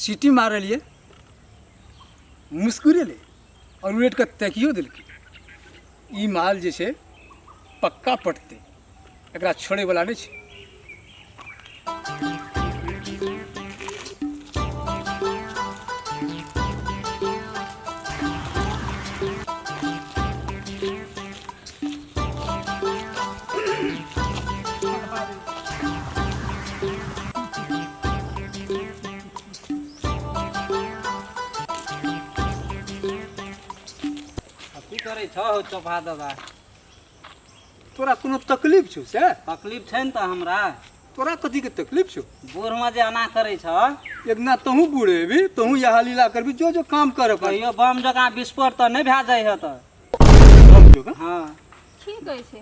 सीटी मारलिए मुस्कुरेले और उलेट का तकियो दिल की ई माल जैसे पक्का पटते एकरा छोड़े वाला नहीं छे। करे छौ चोफा दादा तोरा कोनो तकलीफ छौ से? तकलीफ छै न त हमरा। तोरा कथी के तकलीफ छौ? बूढ़ में जे आना करे छ एकना तहू बूढ़े भी तहू यह लीला करबी जो जो काम कर कहियो बम जका विस्फोट त नहीं भै जाय है त। बम जका हां की कहै छै?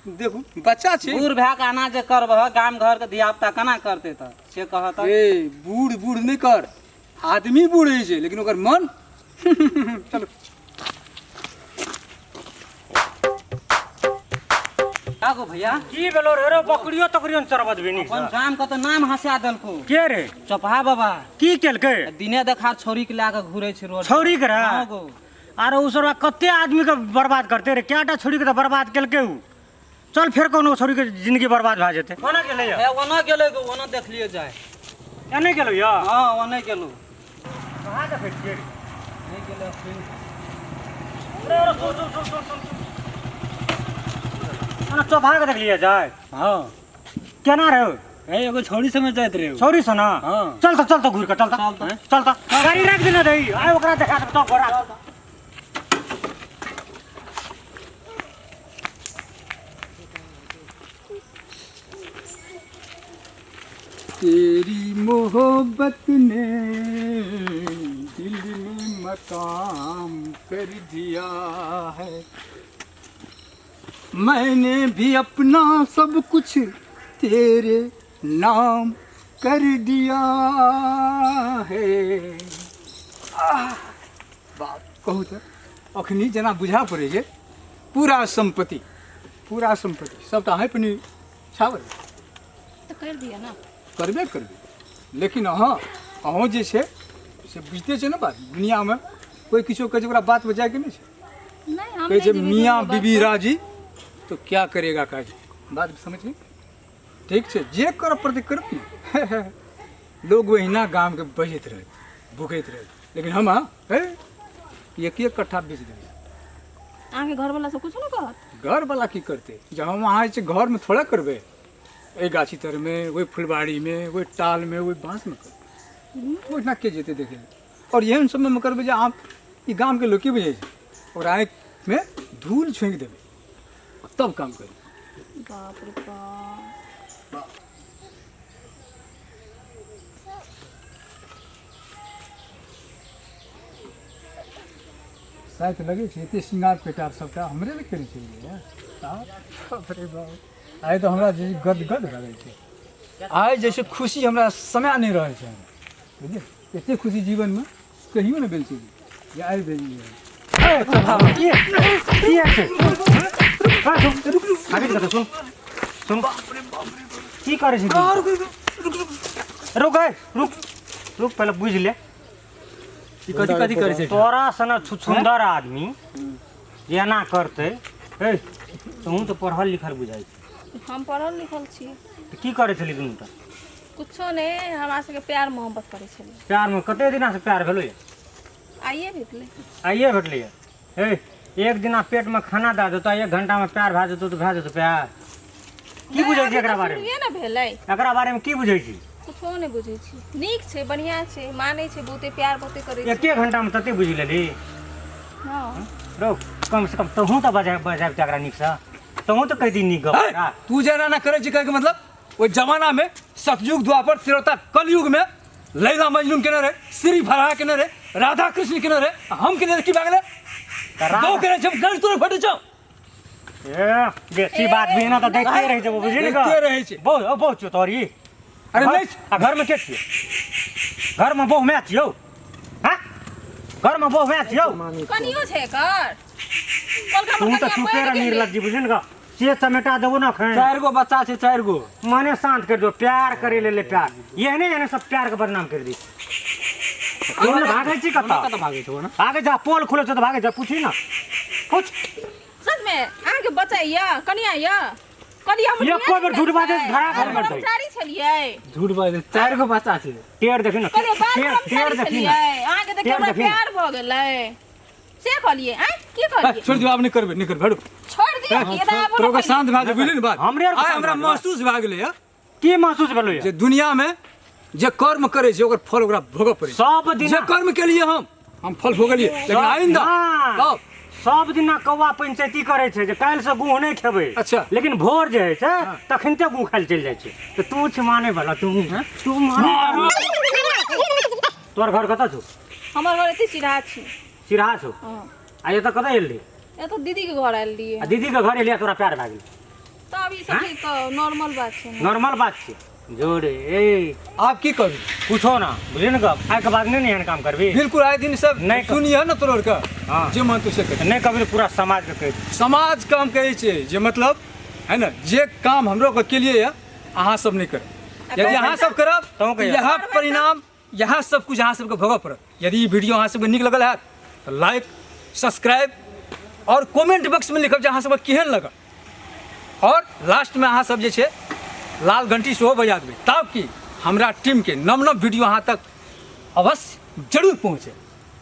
देखू बच्चा छे बूढ़ भै के आना जे करबह गाम घर के धिया पुता केना करते त से कहत। ए बूढ़ बूढ़ नहीं कर, आदमी बूढ़ है छे लेकिन ओकर मन चलो कागो भैया की भेलो रे बकरियो तकरियो चरबत बेनी अपन गाम के त नाम हंसा देलको। के रे चोपहा बाबा की केलकै? दिने देखा छोरी के लाके घुरे छ रोड छौरी के रे हाँ गो। अरे उसरा कते आदमी के बर्बाद करते रे, केटा छोरी के त बर्बाद केलकै उ। चल फिर कोनो छोरी के जिंदगी बर्बाद भ जेते। कोना गेलै ए ओना गेलै गो ओना देख लियो जाय। एने गेलो या हां ओना गेलो कहां जा फेट के नहीं गेलो रे सुन ओना चोभा के देख लिया जाय। हां केना रे ए एगो छोरी समझ जात रे छोरी से ना हाँ। चल त घूर के चल त गाड़ी रख देना दई आय ओकरा देखा दे तो गोरा। तेरी मोहब्बत ने दिल में मकाम कर दिया है, मैंने भी अपना सब कुछ तेरे नाम कर दिया है। बात कहू तो अखनी जना बुझा पड़े जे पूरा संपत्ति सबटा है पनी छावर तो कर दिया ना करबे करबे लेकिन अहाँ जे छे से बुझते छे ना बात दुनिया में कोई किछो कहे ओकरा बात बजाय के नहीं छे। नहीं हम कहे नहीं छे जीवे मियाँ कोनो बात बीबी पर। राजी तो क्या करेगा काजी, बात समझ गए? ठीक छे जे कर प्रति करब ना लोग वहीना गांव के बजत रहे भूखत रहे लेकिन हम एक कट्ठा बेच देंगे। आगे घर वाला सब कुछ ना कहत। घर वाला की करते जब हम वहाँ घर में थोड़ा करबे ए गाछी तर में वही फुलबाड़ी में वही टाल में वही बांस में कर ओहिना के जेते देखे और यही समय में करबे जे आप ई गांव के लोग की बुझे और आँख में धूल छोंक देवे तब काम करे। बाप रे बाप। शायद लगे छे एते श्रृंगार पेटार सबटा हमरे ले करे छे। बाप रे बाप आइ तो हमरा जे गद गद भए छै। आइ जैसे खुशी हमरा समय नहीं रहे छै बुझलिए एते खुशी जीवन में कहियो नहीं भेल छै जे आइ भेल सुन की करे छी रुक रुक पहले बुझ ले कथी कथी करे छै। तोरा सन सुंदर आदमी एना करते ए तू तो पढ़ल लिखल बुझाई छी। हम पढ़ल लिखल छी तो की करे छली दुनू त कुछो नहीं हमरा से प्यार मोहब्बत करे छली। प्यार में कते दिना से प्यार भेलो ये? आइए भेटले आइए भेटलै ए एक दिना पेट में खाना दे देतो 1 घंटा में प्यार भए जेतो तो भए जेतो प्यार। की बुझै छी एकरा बारे में? ये ना भेलै एकरा बारे में की बुझै छी? कुछो नहीं बुझै छी। नीक छै बढ़िया छै मानै छै बहुते प्यार बहुते करे छै। 1 घंटा में तते बुझ लेली? हां रो कम से कम तहू तो बजाय एकरा नीक से तहू तो कह दी नीक गप। तू जना ना करे छी कहे के मतलब ओइ जमाना में सतयुग द्वापर त्रेता कलयुग में लैला मजनू केने रहे, श्री फरहा केने रहे, राधा कृष्ण केने रहे, हम केने रहे की भागले दो केने जब गल तोरे फटे छौ। ए बेसी बात भी ना तो देखते रह जब बुझी नहीं देखते रहे छी। बहुत चोतरी। अरे नहीं घर में के छियो? घर में बहु मैं छियो? हां घर में बहु मैं छियो? कनियो छै कर तू तो चुपे रह निर्लज्ज बुझी नहीं से चमेटा देबो ना खै 4 गो बच्चा छै 4 गो मने शांत कर दो प्यार करे ले प्यार ये सब प्यार के बदनाम कर दी तोन भागे छी कता कत भागे छौ ना भागे जा पोल खुले छ त भागे जा पूछी ना पूछ सच में अहाँ के बच्चा या कनिया या कनी हम ये कोई बेर झूठ बाजे धरा घर में दे कर्मचारी छलिए झूठ बाजे 4 गो बच्चा छै टेर देखी ना कनी बाल टेर कर्मचारी देखी ना छलिए अहाँ के देखे हमरा देखी ना। प्यार भ गेलै से कहलिए हैं की कहलिए छोड़ दियो आब नहीं करबे नहीं कर भेड़ो छोड़ दियो ये त आबो तोरा शांत भए जा बुझली ने बात हमरे आर के आइ शांत हमरा भए जा। महसूस भए गेलै है की महसूस भेलो ये जे दुनिया में जे कर्म करे छै ओकर फल ओकरा भोगऽ पड़ै छै सब दिन जे कर्म के लिए हम फल भोगलिए लेकिन आइंदा हाँ। सब दिन कौआ पंचायती करे छै जे काल्हि से गुह नहीं खेबै अच्छा। लेकिन भोर जे होइ छै तखनते गुह खाइ चलि जाइ छै तऽ तू छ माने वाला तू माने तोर घर कतऽ छौ हमर घर एते सिरा छी सिरहा छौ हां आ ये तऽ कतऽ एली ए तो दीदी के घर आयल लिए आ दीदी के घर एलिया तोरा प्यार भए गेल तो अभी सब तो नॉर्मल बात छै ना नॉर्मल बात छै जोड़े ए आप की करू पूछो ना बुझली ने गप आइ के बाद नहीं एहन काम करबी बिल्कुल आए दिन सब नहीं कर- सुनिए ना तोर का हाँ। जे मन तू से कर नहीं कभी पूरा समाज के कहि दी। समाज काम कहै छै जे मतलब है ना जे काम हमरो के लिए है अहाँ सब नहीं करब यदि अहाँ सब करब तो तो कहिया? यह परिणाम यह सब कुछ अहाँ सबके भोगऽ पड़त यदि ई वीडियो अहाँ सबके नीक लगल है तो लाइक सब्सक्राइब और कमेंट बॉक्स में लिखब जे अहाँ सबके केहन लगल और लास्ट में अहाँ सब जे छै लाल घंटी सेहो बजा देबै तब कि हमरा टीम के नव वीडियो अहाँ तक अवश्य जरूर पहुँचे